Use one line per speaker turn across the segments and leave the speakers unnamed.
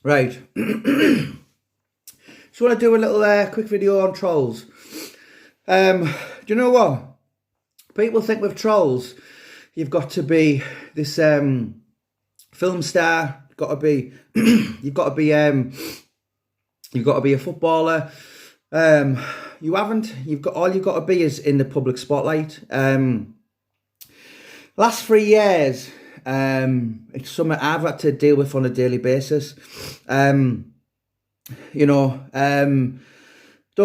Right. Just want to do a little quick video on trolls. Do you know what? People think with trolls, you've got to be this film star. You've got to be, you've got to be a footballer. You haven't. All you've got to be is in the public spotlight. Last 3 years, it's something I've had to deal with on a daily basis. You know, don't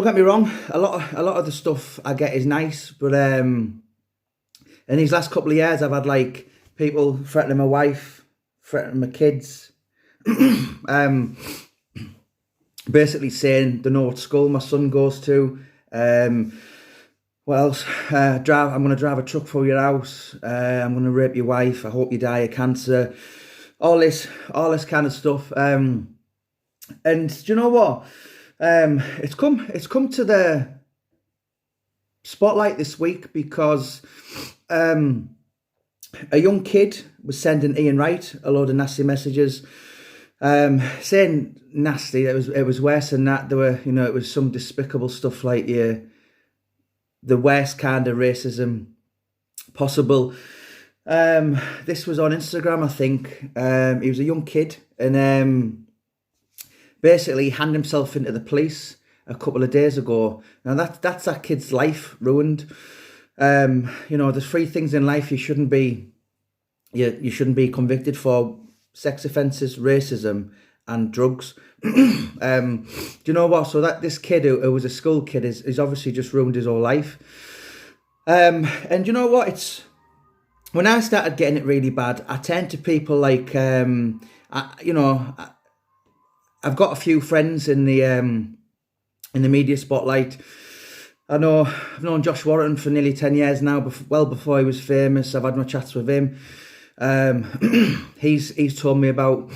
get me wrong. A lot of the stuff I get is nice, but in these last couple of years, I've had like people threatening my wife, threatening my kids, basically saying they know what school my son goes to. What else? I'm going to drive a truck through your house. I'm going to rape your wife. I hope you die of cancer. All this kind of stuff. And do you know what? It's come to the spotlight this week because a young kid was sending Ian Wright a load of nasty messages, saying nasty. It was worse than that. There were, it was some despicable stuff like the worst kind of racism possible. This was on Instagram, I think. He was a young kid and basically handed himself into the police a couple of days ago. Now that's that kid's life ruined. There's three things in life you shouldn't be convicted for: sex offences, racism, and drugs. Do you know what? So that this kid who was a school kid is obviously just ruined his whole life. And you know what? It's when I started getting it really bad, I turned to people like I've got a few friends in the media spotlight. I've known Josh Warren for nearly 10 years now, well before he was famous. I've had my chats with him. He's told me about,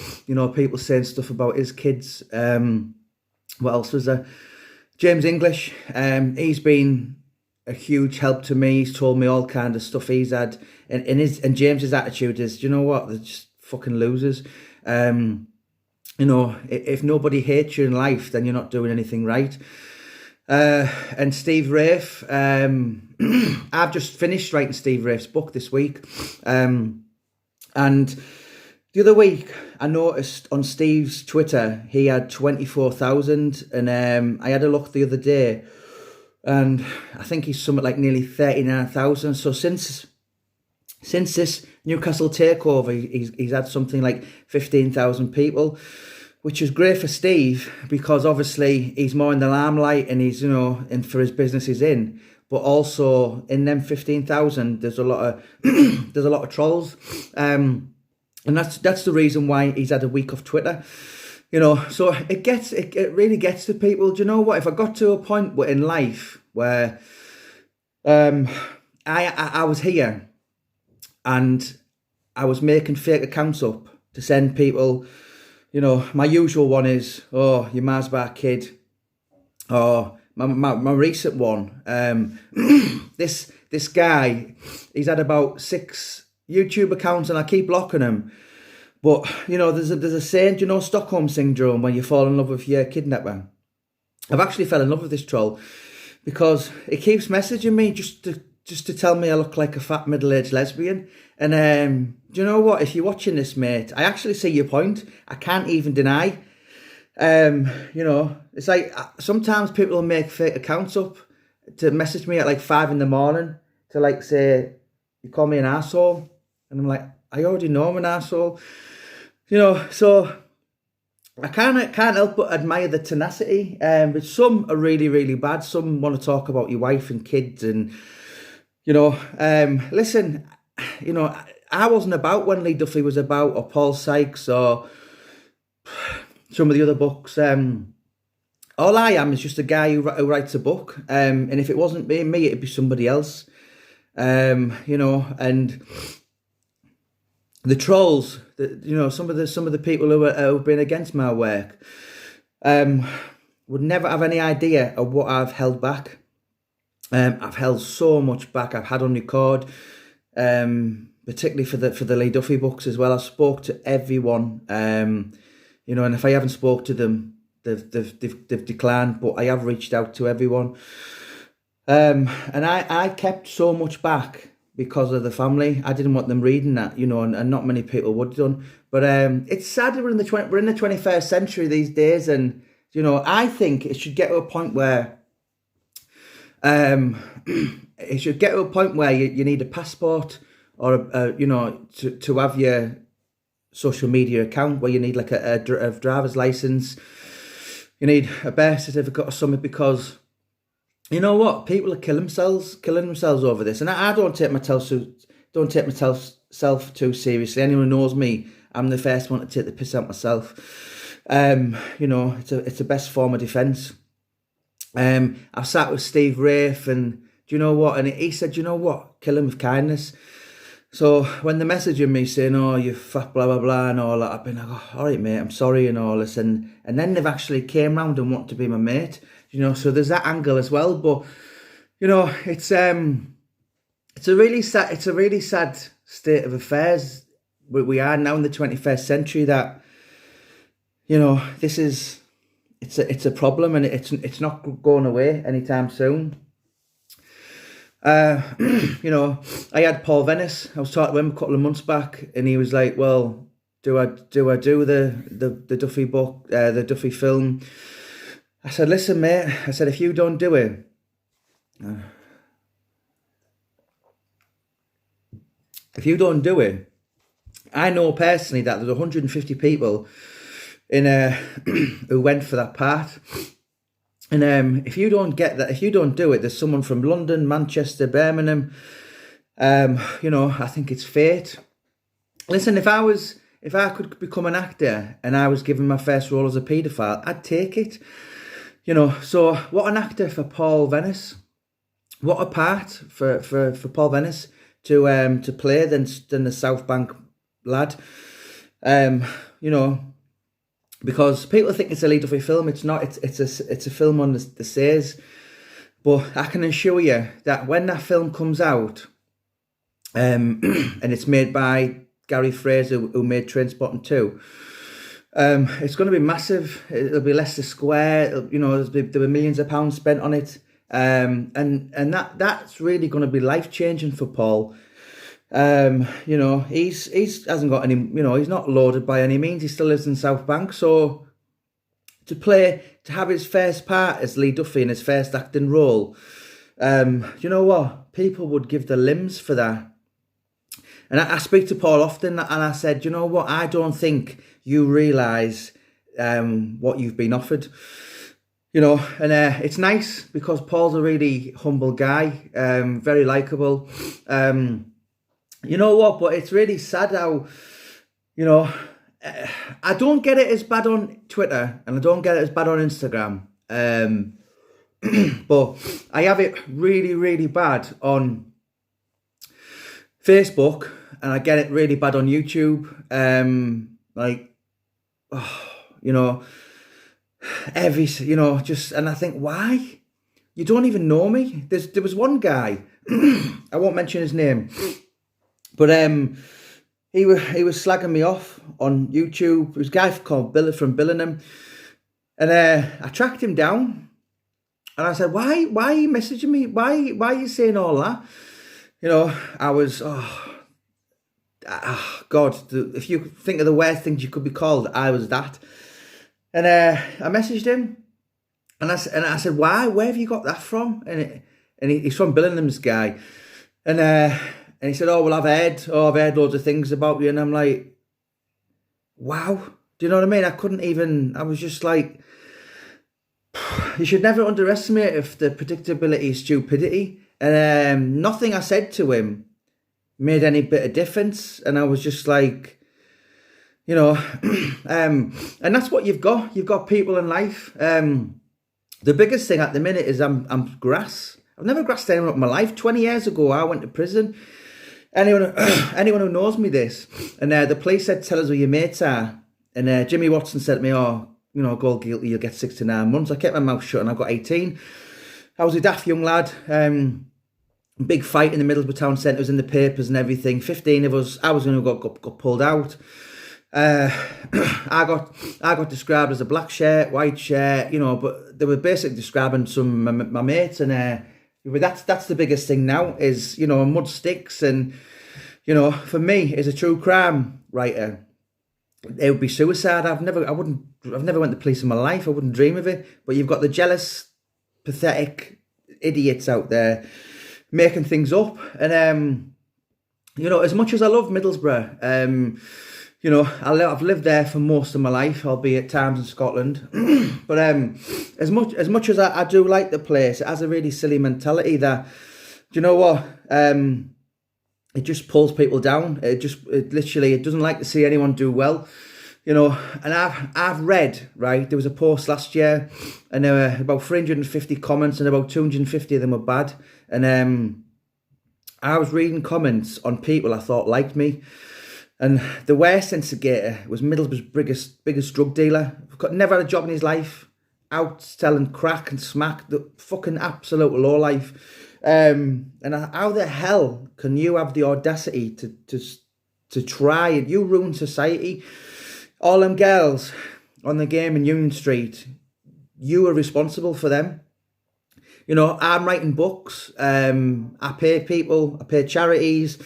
people saying stuff about his kids. What else was there? James English. He's been a huge help to me. He's told me all kind of stuff he's had. And James's attitude is, do you know what? They're just fucking losers. If nobody hates you in life, then you're not doing anything right. And Steve Rafe, I've just finished writing Steve Rafe's book this week. And the other week, I noticed on Steve's Twitter, he had 24,000. And I had a look the other day, and I think he's something like nearly 39,000. So since this Newcastle takeover, he's had something like 15,000 people, which is great for Steve because obviously he's more in the limelight and he's, and for his business he's in. But also in them 15,000, there's a lot of trolls, and that's the reason why he's had a week off Twitter. So it really gets to people. Do you know what? If I got to a point in life where I was here and I was making fake accounts up to send people, my usual one is, oh, you Mars bar kid, or my recent one, this guy, he's had about 6 YouTube accounts and I keep blocking him. But, there's a saying, Stockholm Syndrome, when you fall in love with your kidnapper. I've actually fell in love with this troll because he keeps messaging me just to tell me I look like a fat middle-aged lesbian. And do you know what? If you're watching this, mate, I actually see your point. I can't even deny. It's like sometimes people will make fake accounts up to message me at like 5 a.m. to like say, you call me an arsehole. And I'm like, I already know I'm an arsehole. So I can't help but admire the tenacity. But some are really, really bad. Some want to talk about your wife and kids and, listen, I wasn't about when Lee Duffy was about, or Paul Sykes, or some of the other books. All I am is just a guy who writes a book. And if it wasn't me, it'd be somebody else. And the trolls, some of the people who have been against my work, would never have any idea of what I've held back. I've held so much back. I've had on record, particularly for the Lee Duffy books as well. I spoke to everyone, you know, and if I haven't spoke to them, they've declined, but I have reached out to everyone. And I kept so much back because of the family. I didn't want them reading that, you know, and not many people would have done. But it's sad that we're in the 21st century these days, and you know, I think it should get to a point where it should get to a point where you need a passport or you know, to have your social media account, where you need like a driver's license, you need a birth certificate or something, because you know what, people are killing themselves over this, and I don't take myself too seriously. Anyone who knows me, I'm the first one to take the piss out myself. You know, it's the best form of defence. I've sat with Steve Rafe, and do you know what? And he said, you know what? Kill him with kindness. So when they're messaging me saying, oh, you fat blah, blah, blah, and all that, I've been like, oh, all right, mate, I'm sorry and all this. And then they've actually came round and want to be my mate, you know, so there's that angle as well. But, you know, it's a really sad state of affairs. We are now in the 21st century that, you know, it's a problem, and it's not going away anytime soon. You know, I had Paul Venice. I was talking to him a couple of months back, and he was like, "Well, do I do the Duffy book, the Duffy film?" I said, "Listen, mate," I said, "if you don't do it, I know personally that there's 150 people in who went for that part." And if you don't get that, if you don't do it, there's someone from London, Manchester, Birmingham. You know, I think it's fate. Listen, if I could become an actor and I was given my first role as a paedophile, I'd take it. You know, so what an actor for Paul Venice. What a part for Paul Venice to play than the South Bank lad. You know, because people think it's a Lee Duffy film. It's not. It's a film on the Seas. But I can assure you that when that film comes out, and it's made by Gary Fraser, who made Trainspotting 2, it's going to be massive. It'll be Leicester Square. You know, there'll be millions of pounds spent on it, and that's really going to be life changing for Paul. You know, he's hasn't got any, you know, he's not loaded by any means. He still lives in South Bank. So to have his first part as Lee Duffy in his first acting role, you know what? People would give their limbs for that. And I speak to Paul often, and I said, you know what? I don't think you realise what you've been offered. You know, and it's nice because Paul's a really humble guy, very likeable. You know what? But it's really sad how, you know, I don't get it as bad on Twitter and I don't get it as bad on Instagram. But I have it really, really bad on Facebook, and I get it really bad on YouTube. Like, oh, you know, you know, just, and I think, why? You don't even know me. There was one guy, I won't mention his name, but he was slagging me off on YouTube. It was a guy called Bill from Billingham, and I tracked him down, and I said, why are you messaging me? Why are you saying all that? You know, I was, God, if you think of the worst things you could be called, I was that. And I messaged him, and I said, why? Where have you got that from? And he's from Billingham's, guy, and he said, oh, well, I've heard loads of things about you. And I'm like, wow, do you know what I mean? I was just like, you should never underestimate if the predictability is stupidity. And nothing I said to him made any bit of difference. And I was just like, you know, and that's what you've got. You've got people in life. The biggest thing at the minute is I'm grass. I've never grassed anyone up in my life. 20 years ago, I went to prison. Anyone who knows me this, and the police said, tell us who your mates are. And Jimmy Watson said to me, oh, you know, go guilty, you'll get 6 to 9 months. I kept my mouth shut and I got 18. I was a daft young lad. Big fight in the Middlesbrough town centre, was in the papers and everything. 15 of us, I was going to got pulled out. Uh, I got described as a black shirt, white shirt, but they were basically describing some of my mates, and but that's the biggest thing now is mud sticks, and for me as a true crime writer, it would be suicide. I've never went to police in my life. I wouldn't dream of it. But you've got the jealous, pathetic idiots out there making things up, and as much as I love Middlesbrough, I've lived there for most of my life, albeit times in Scotland. But as much as I do like the place, it has a really silly mentality that, do you know what? It just pulls people down. It doesn't like to see anyone do well, And I've read, right. There was a post last year, and there were about 350 comments, and about 250 of them were bad. And I was reading comments on people I thought liked me. And the worst instigator was Middlesbrough's biggest drug dealer. Never had a job in his life. Out selling crack and smack. The fucking absolute lowlife. And how the hell can you have the audacity to try and you ruin society? All them girls on the game in Union Street, you are responsible for them. I'm writing books. I pay people. I pay charities.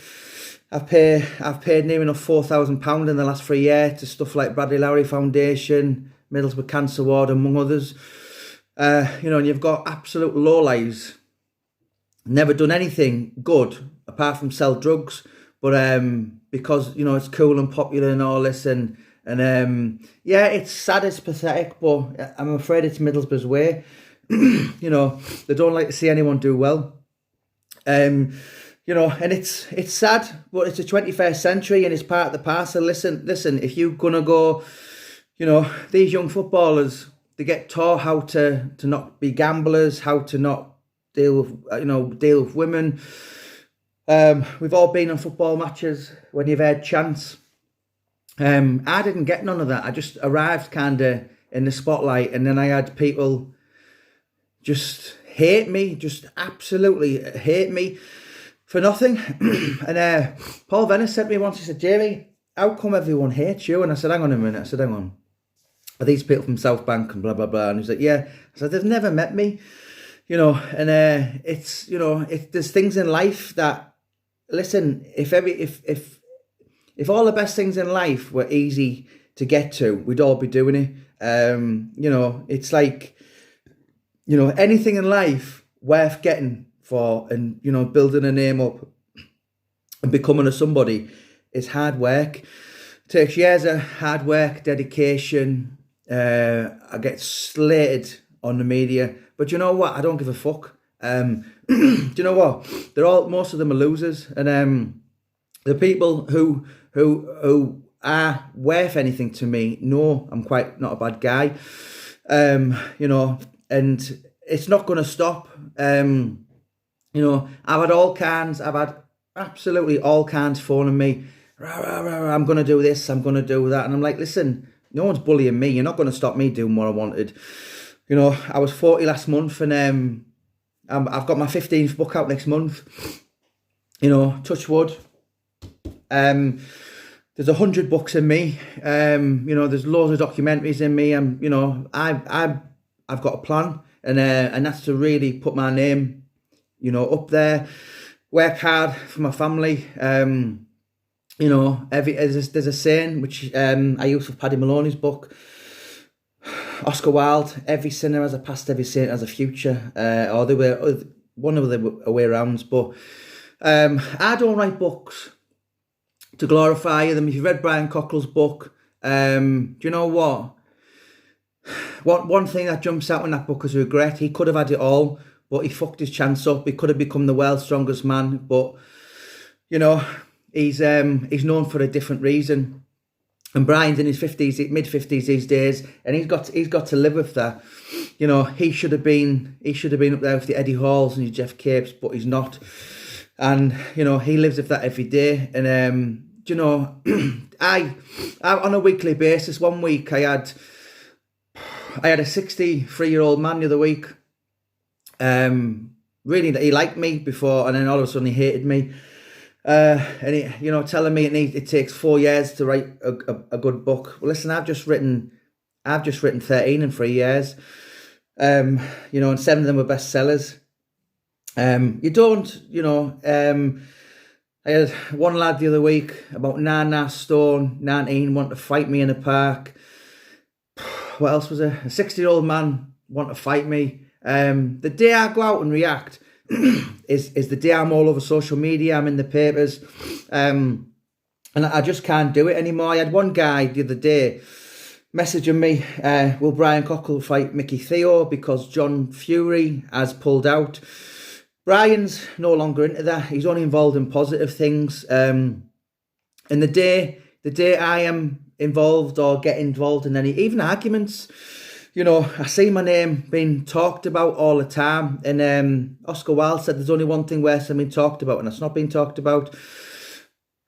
I've paid near enough £4,000 in the last 3 years to stuff like Bradley Lowry Foundation, Middlesbrough Cancer Ward, among others. And you've got absolute lowlives, never done anything good apart from sell drugs, but because it's cool and popular and all this, and it's sad, it's pathetic, but I'm afraid it's Middlesbrough's way. They don't like to see anyone do well. And it's sad, but it's the 21st century and it's part of the past. So listen, if you're going to go, these young footballers, they get taught how to not be gamblers, how to not deal with women. We've all been on football matches when you've had chance. I didn't get none of that. I just arrived kind of in the spotlight, and then I had people just hate me, just absolutely hate me for nothing. And Paul Venice said to me once, he said, "Jamie, how come everyone hates you?" And I said, hang on a minute. I said, hang on. Are these people from South Bank and blah, blah, blah? And he was like, yeah. I said, they've never met me, and it's, there's things in life that, listen, if all the best things in life were easy to get to, we'd all be doing it. It's like, anything in life worth getting for and, building a name up and becoming a somebody is hard work. It takes years of hard work, dedication. I get slated on the media, but you know what? I don't give a fuck. Do you know what? Most of them are losers, and the people who are worth anything to me know I'm quite not a bad guy. And it's not going to stop. I've had all kinds. I've had absolutely all kinds phoning me. Rah, rah, rah, rah, I'm going to do this. I'm going to do that. And I'm like, listen, no one's bullying me. You're not going to stop me doing what I wanted. I was 40 last month, and I've got my 15th book out next month. Touch wood. There's 100 books in me. There's loads of documentaries in me. I've got a plan, and that's to really put my name, up there. Work hard for my family. There's a saying which I used for Paddy Maloney's book, Oscar Wilde. Every sinner has a past, every saint has a future. Or they were one of the way around. But I don't write books to glorify them. If you've read Brian Cockle's book, do you know what? One thing that jumps out in that book is regret. He could have had it all, but he fucked his chance up. He could have become the world's strongest man, but he's known for a different reason. And Brian's in his mid-50s these days, and he's got to live with that. He should have been up there with the Eddie Halls and the Jeff Capes, but he's not. And he lives with that every day. And I on a weekly basis. One week I had a 63-year-old man the other week. Really, he liked me before, and then all of a sudden he hated me. And telling me it takes 4 years to write a good book. Well, listen, I've just written 13 in 3 years. And 7 of them were bestsellers. You don't, I had one lad the other week, about 9 stone, 19, want to fight me in a park. What else was there? A 60-year-old man want to fight me. The day I go out and react is the day I'm all over social media, I'm in the papers. And I just can't do it anymore. I had one guy the other day messaging me, will Brian Cockle fight Mickey Theo because John Fury has pulled out? Brian's no longer into that. He's only involved in positive things. And the day I am involved or get involved in any, even arguments, I see my name being talked about all the time. And Oscar Wilde said there's only one thing worse than being talked about, and it's not being talked about.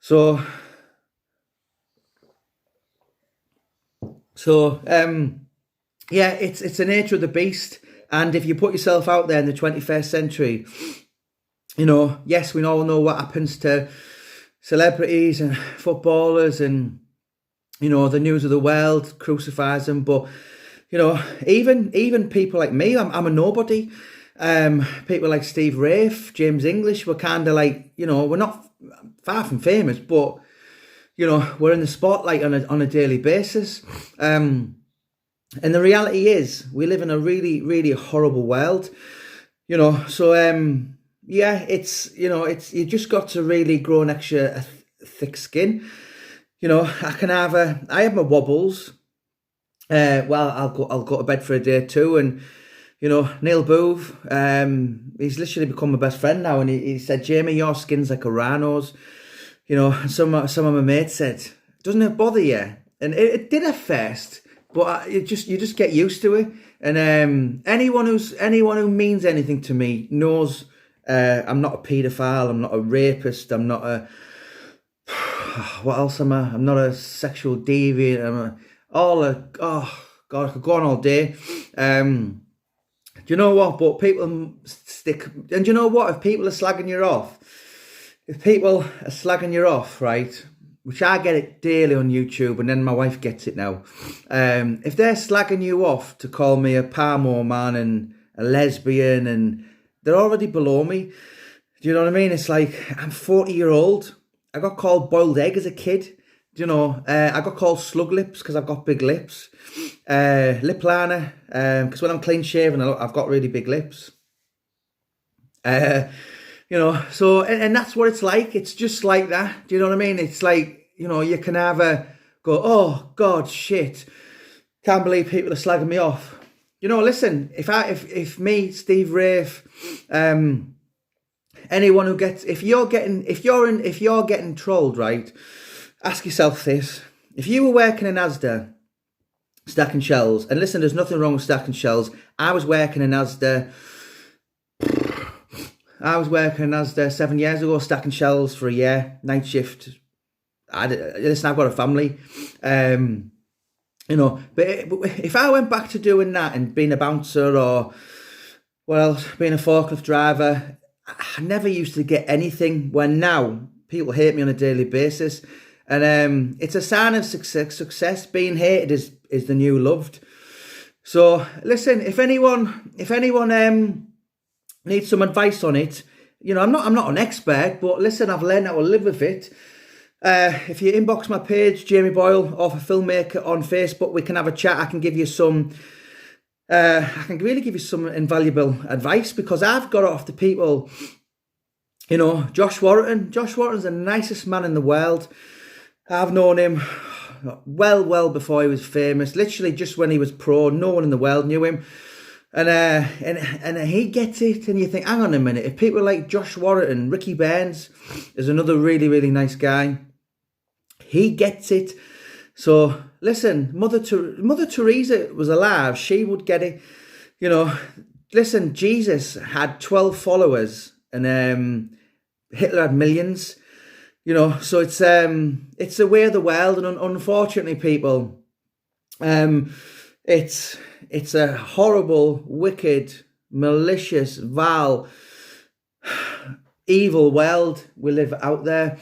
So yeah, it's the nature of the beast. And if you put yourself out there in the 21st century, yes, we all know what happens to celebrities and footballers and, the news of the world crucifies them. But, even people like me, I'm a nobody. People like Steve Rafe, James English, we're kind of like, we're not far from famous, but, we're in the spotlight on a daily basis. And the reality is we live in a really, really horrible world, so, yeah, it's you just got to really grow an extra thick skin. I have my wobbles. Well, I'll go to bed for a day too. And, Neil Booth, he's literally become my best friend now. And he said, Jamie, your skin's like a rhino's. Some of my mates said, doesn't it bother you? And it did at first. But you just get used to it, and anyone who means anything to me knows I'm not a paedophile, I'm not a rapist, I'm not a what else am I? I'm not a sexual deviant. Oh God, I could go on all day. Do you know what? But people stick, and do you know what? If people are slagging you off, right? Which I get it daily on YouTube, and then my wife gets it now. If they're slagging you off to call me a pamo man and a lesbian, and they're already below me, do you know what I mean? It's like, I'm 40-year-old. I got called boiled egg as a kid. I got called slug lips because I've got big lips. Lip liner, because when I'm clean shaven, I've got really big lips. So, and that's what it's like. It's just like that. Do you know what I mean? It's like, you can have go, oh God, shit. Can't believe people are slagging me off. Listen, if me, Steve Rafe, anyone who gets, if you're getting trolled, right? Ask yourself this. If you were working in Asda, stacking shelves, and listen, there's nothing wrong with stacking shelves. I was working in Asda 7 years ago, stacking shelves for a year, night shift. Listen, I've got a family, but if I went back to doing that and being a bouncer or, being a forklift driver, I never used to get anything, when now people hate me on a daily basis. And it's a sign of success. Being hated is the new loved. So listen, if anyone needs some advice on it, I'm not an expert, but listen, I've learned how to live with it. If you inbox my page, Jamie Boyle, or for Filmmaker on Facebook, we can have a chat. I can give you some, I can really give you some invaluable advice, because I've got it off the people, Josh Warrington. Josh Warrington's the nicest man in the world. I've known him well before he was famous. Literally just when he was pro, no one in the world knew him. And he gets it, and you think, hang on a minute, if people like Josh Warrington, Ricky Burns is another really, really nice guy. He gets it. So listen, Mother Teresa was alive, she would get it. Listen, Jesus had 12 followers, and Hitler had millions. So it's the way of the world, and unfortunately, people, it's a horrible, wicked, malicious, vile, evil world we live out there.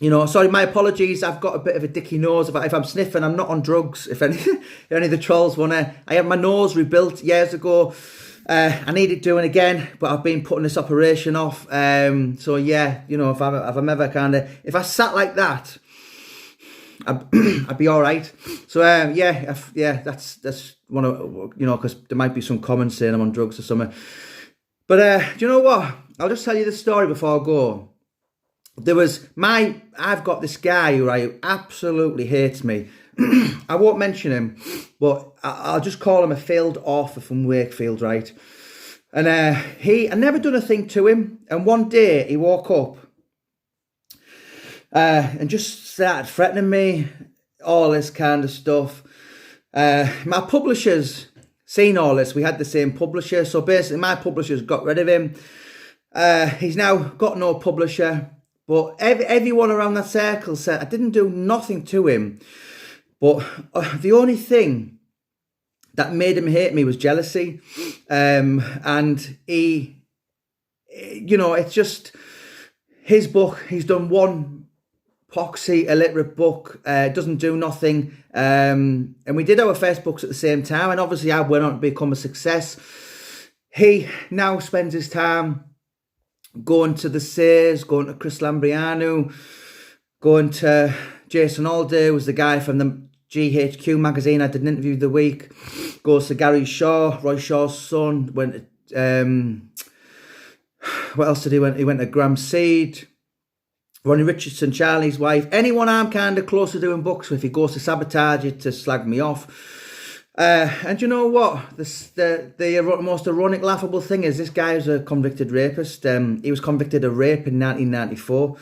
Sorry, my apologies. I've got a bit of a dicky nose. If I'm sniffing, I'm not on drugs. If any, if any of the trolls want to, I had my nose rebuilt years ago. I need it doing again, but I've been putting this operation off. So yeah, if I'm ever if I sat like that, I'd be all right. So that's one of because there might be some comments saying I'm on drugs or something. But do you know what? I'll just tell you the story before I go. I've got this guy who absolutely hates me. I won't mention him, but I'll just call him a failed author from Wakefield, right? And I never done a thing to him. And one day he woke up and just started threatening me, all this kind of stuff. My publishers seen all this. We had the same publisher, so basically my publishers got rid of him. He's now got no publisher. But everyone around that circle said I didn't do nothing to him. But the only thing that made him hate me was jealousy. And he, it's just his book. He's done one poxy illiterate book. Doesn't do nothing. And we did our first books at the same time. And obviously I went on to become a success. He now spends his time going to the Sayers, going to Chris Lambrianou, going to Jason Alday, was the guy from the GHQ magazine I did an interview the week. Goes to Gary Shaw, Roy Shaw's son. Went to, what else did he went? He went to Graham Seed, Ronnie Richardson, Charlie's wife. Anyone I'm kind of close to doing books with, he goes to sabotage it, to slag me off. And you know what? The most ironic, laughable thing is this guy is a convicted rapist. He was convicted of rape in 1994.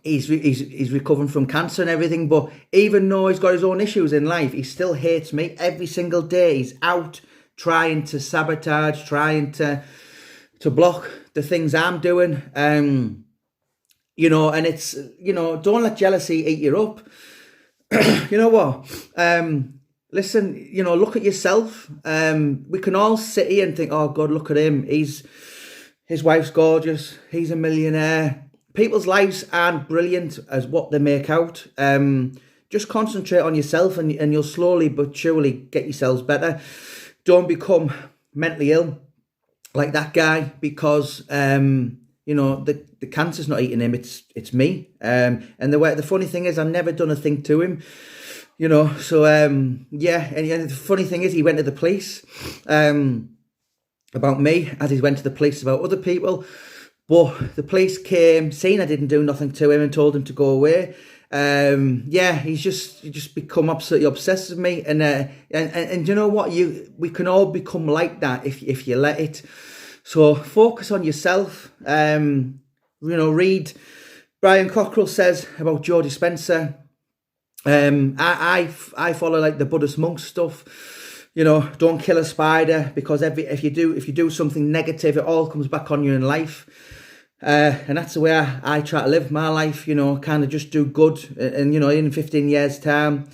He's recovering from cancer and everything. But even though he's got his own issues in life, he still hates me every single day. He's out trying to sabotage, trying to block the things I'm doing. And it's, don't let jealousy eat you up. You know what? Listen, look at yourself. We can all sit here and think, oh God, look at him. His wife's gorgeous. He's a millionaire. People's lives aren't brilliant as what they make out. Just concentrate on yourself and you'll slowly but surely get yourselves better. Don't become mentally ill like that guy because, the cancer's not eating him, it's me. And the funny thing is, I've never done a thing to him, so, and the funny thing is, he went to the police about me, as he went to the police about other people, but the police came, seen I didn't do nothing to him and told him to go away. He's just become absolutely obsessed with me, and you know what, we can all become like that if you let it. So focus on yourself. Read Brian Cockrell says about Joe Dispenza. I follow like the Buddhist monk stuff. Don't kill a spider, because if you do something negative, it all comes back on you in life. And that's the way I try to live my life. Kind of just do good, and in 15 years' time,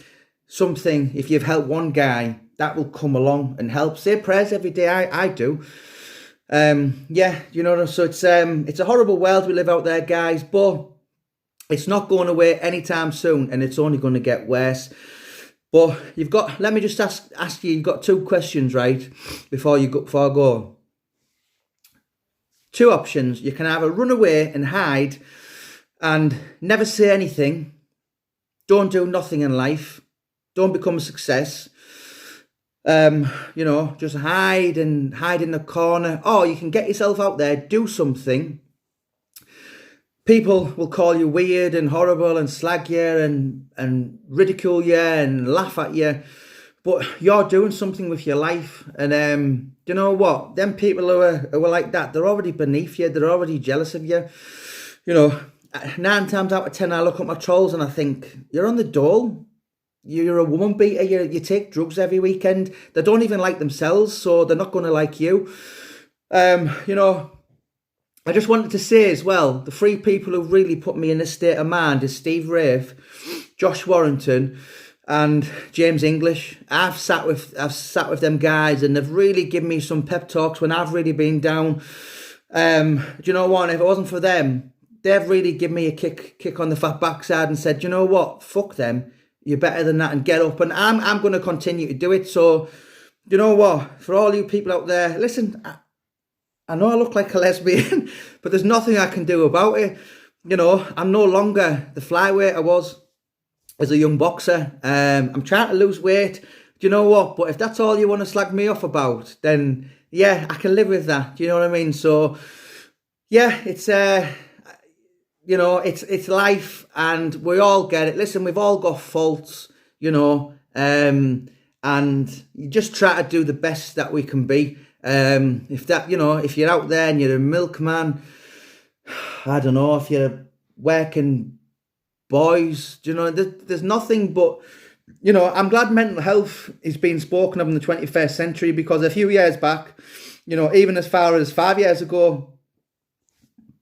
something. If you've helped one guy, that will come along and help. Say prayers every day. I do. So it's a horrible world we live out there, guys, but it's not going away anytime soon, and it's only going to get worse. But let me just ask you, you've got two questions, right, before I go. Two options. You can either run away and hide and never say anything, don't do nothing in life, don't become a success, just hide in the corner, or you can get yourself out there, do something. People will call you weird and horrible and slag you and ridicule you and laugh at you, but you're doing something with your life. And you know what? Them people who are like that, they're already beneath you. They're already jealous of you. 9 times out of 10, I look at my trolls and I think, you're on the dole. You're a woman beater. You take drugs every weekend. They don't even like themselves, so they're not going to like you. I just wanted to say as well, the 3 people who really put me in this state of mind is Steve Rafe, Josh Warrington, and James English. I've sat with them guys, and they've really given me some pep talks when I've really been down. Do you know what? If it wasn't for them, they've really given me a kick on the fat backside and said, you know what? Fuck them. You're better than that, and get up. And I'm going to continue to do it. So, you know what? For all you people out there, listen, I know I look like a lesbian, but there's nothing I can do about it. You know, I'm no longer the flyweight I was as a young boxer. I'm trying to lose weight. Do you know what? But if that's all you want to slag me off about, then yeah, I can live with that. Do you know what I mean? So yeah, it's you know, it's life, and we all get it. Listen, we've all got faults, you know, and you just try to do the best that we can be. If that, you know, if you're out there and you're a milkman, I don't know, if you're working boys, you know, there's nothing but, you know, I'm glad mental health is being spoken of in the 21st century, because a few years back, you know, even as far as 5 years ago,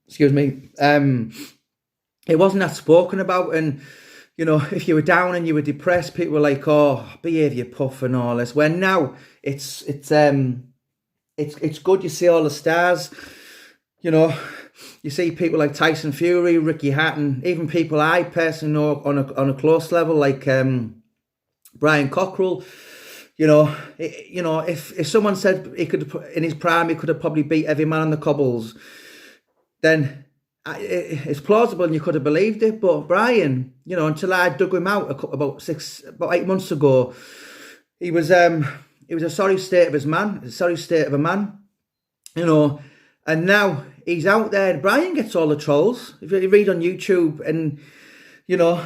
excuse me, it wasn't that spoken about. And, you know, if you were down and you were depressed, people were like, oh, behave, you puff, and all this. When now it's good. You see all the stars, you know, you see people like Tyson Fury, Ricky Hatton, even people I personally know on a close level, like Brian Cockrell. You know, if someone said he could, in his prime, he could have probably beat every man on the cobbles, then it's plausible and you could have believed it. But Brian, you know, until I dug him out about 8 months ago, he was a sorry state of a man, you know, and now he's out there. Brian gets all the trolls. If you read on YouTube, and, you know,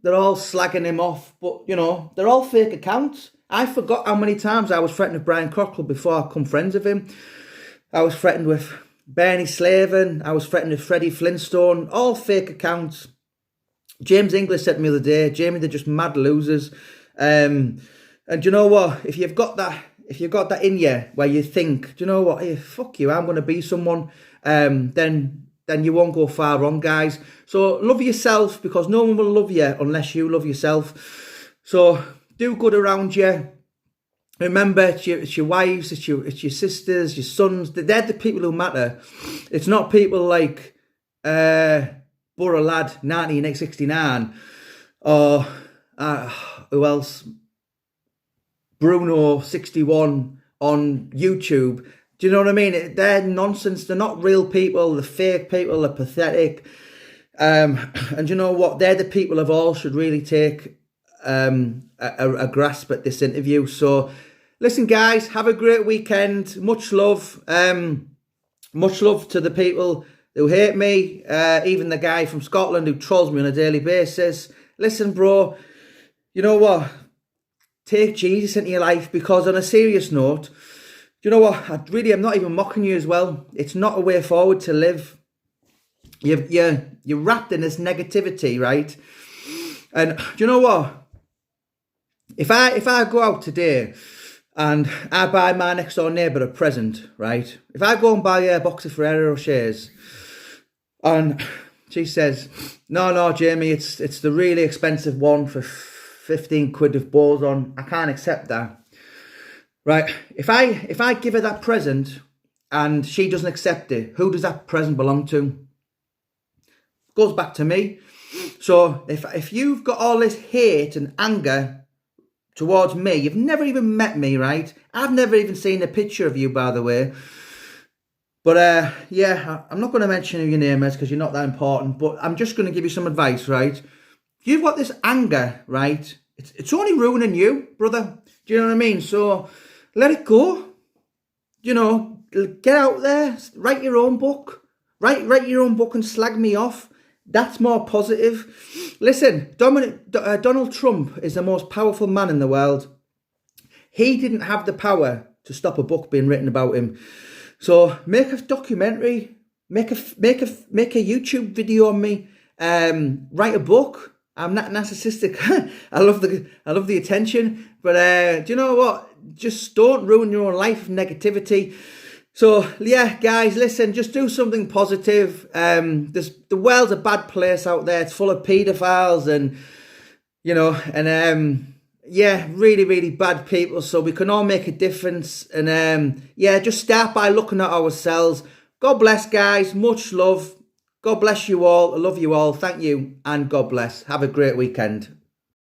they're all slagging him off, but, you know, they're all fake accounts. I forgot how many times I was threatened with Brian Cockrell before I become friends with him. I was threatened with Bernie Slavin. I was threatened with Freddie Flintstone. All fake accounts. James English said to me the other day, Jamie, they're just mad losers. And you know what? If you've got that in you where you think, do you know what? Hey, fuck you, I'm going to be someone. Then you won't go far wrong, guys. So love yourself, because no one will love you unless you love yourself. So do good around you. Remember, it's your wives, it's your sisters, your sons. They're the people who matter. It's not people like Borough Lad 1969 or who else? Bruno 61 on YouTube. Do you know what I mean? They're nonsense. They're not real people. They're fake people. They're pathetic. And you know what? They're the people of all should really take a grasp at this interview. So listen, guys, have a great weekend. Much love. Much love to the people who hate me. Even the guy from Scotland who trolls me on a daily basis. Listen, bro, you know what? Take Jesus into your life, because on a serious note, you know what? I'm not even mocking you as well. It's not a way forward to live. You're wrapped in this negativity, right? And do you know what? If I go out today and I buy my next door neighbour a present, right? If I go and buy a box of Ferrero Rochers, and she says, no, Jamie, it's the really expensive one for 15 quid with balls on, I can't accept that. Right? If I give her that present and she doesn't accept it, who does that present belong to? It goes back to me. So if you've got all this hate and anger towards me, you've never even met me, right? I've never even seen a picture of you, by the way. But yeah, I'm not going to mention who your name is because you're not that important, but I'm just going to give you some advice, right? If you've got this anger, right, it's only ruining you, brother. Do you know what I mean? So let it go. You know, get out there, write your own book. Write your own book and slag me off. That's more positive. Listen, Donald Trump is the most powerful man in the world. He didn't have the power to stop a book being written about him. So make a documentary, make a YouTube video on me, write a book. I'm not narcissistic. I love the attention, but do you know what? Just don't ruin your own life with negativity. So yeah, guys, listen, just do something positive. The world's a bad place out there. It's full of paedophiles and, you know, and Yeah, really, really bad people. So we can all make a difference. And yeah, just start by looking at ourselves. God bless, guys. Much love. God bless you all. I love you all. Thank you. And God bless. Have a great weekend.